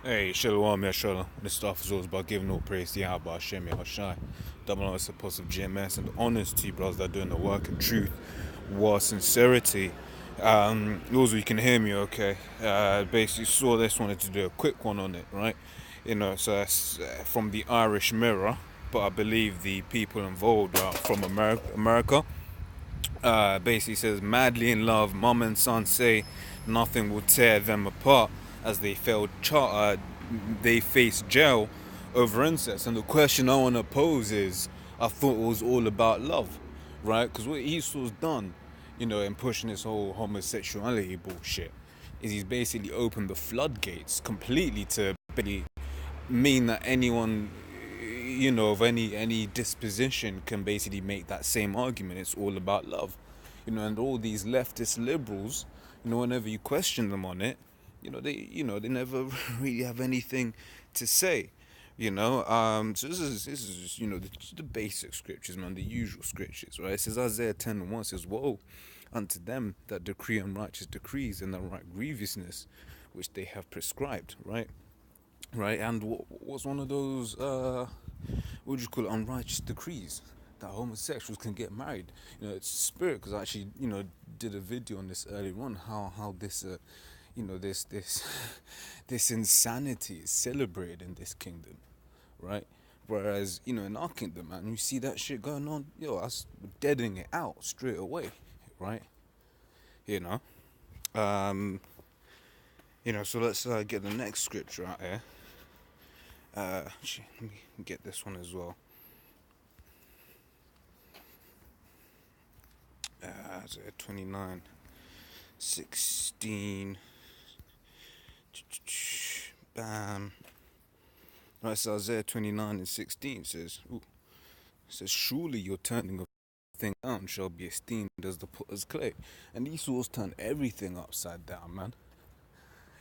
Hey, Shalom, Shalom. This stuff is always about giving all praise to Yahweh, Hashem, Yahushai. Double honor support of GMS and honors to you, brothers that are doing the work in truth, war, sincerity. Also, you can hear me okay. Basically, saw this, wanted to do a quick one on it, right? So that's from the Irish Mirror, but I believe the people involved are from America. Basically says, madly in love, mom and son say nothing will tear them apart as they face jail over incest. And the question I want to pose is, I thought it was all about love, right? Because what Esau's done, in pushing this whole homosexuality bullshit, is he's basically opened the floodgates completely to basically mean that anyone of any disposition can basically make that same argument. It's all about love, and all these leftist liberals, whenever you question them on it, they never really have anything to say. So this is just, the basic scriptures, man, the usual scriptures, right? It says Isaiah 10:1 says, "Woe unto them that decree unrighteous decrees and the right grievousness which they have prescribed," right? Right, and what's one of those, what do you call it, unrighteous decrees? That homosexuals can get married. It's spirit, because I actually, did a video on this earlier on, how this, this this insanity is celebrated in this kingdom, right? Whereas, in our kingdom, man, you see that shit going on, that's deadening it out straight away, right? Um, so let's get the next scripture out here. Actually, let me get this one as well. Isaiah 29:16. Bam. Right, so Isaiah 29:16 says, "Surely your turning of thing down shall be esteemed as the potter's clay." And Esau's turned everything upside down, man.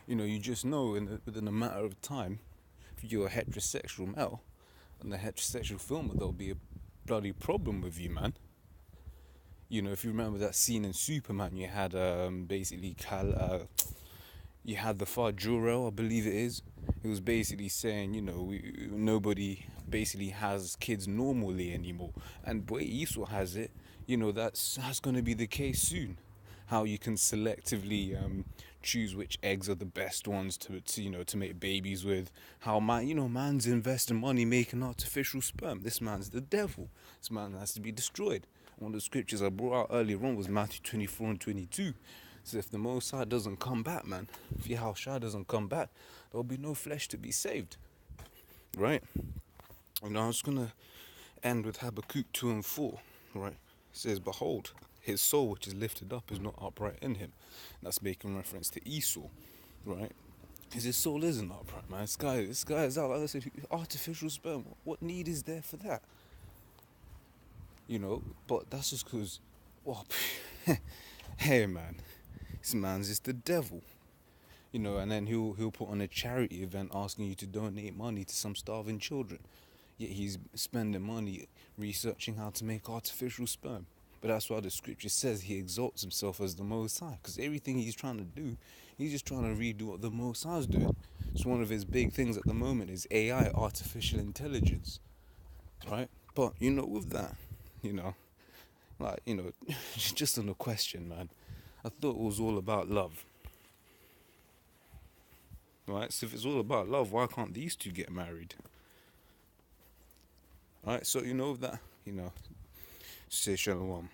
You just know within a matter of time, if you're a heterosexual male and a heterosexual filmer, there'll be a bloody problem with you, man. If you remember that scene in Superman, you had basically you had the father Jor-El, I believe it is. He was basically saying, nobody basically has kids normally anymore. And boy, Esau has it. That's going to be the case soon. How you can selectively choose which eggs are the best ones to make babies with. How man's investing money making artificial sperm. This man's the devil. This man has to be destroyed. One of the scriptures I brought out earlier on was Matthew 24:22. So if the Most High doesn't come back, man, if Yahushua doesn't come back, there'll be no flesh to be saved, right? And I was gonna end with Habakkuk 2:4, right? It says, "Behold, his soul which is lifted up is not upright in him." That's making reference to Esau, right? Because his soul isn't upright, man. This guy is out, like I said, artificial sperm. What need is there for that? But that's just because, hey, man, this man's just the devil. And then he'll put on a charity event asking you to donate money to some starving children. Yet he's spending money researching how to make artificial sperm. But that's why the scripture says he exalts himself as the Most High. Because everything he's trying to do, he's just trying to redo what the Most High's doing. So one of his big things at the moment is AI, artificial intelligence. Right? But, with that, just on the question, man, I thought it was all about love. Right? So if it's all about love, why can't these two get married? Right? So, that, say shalom.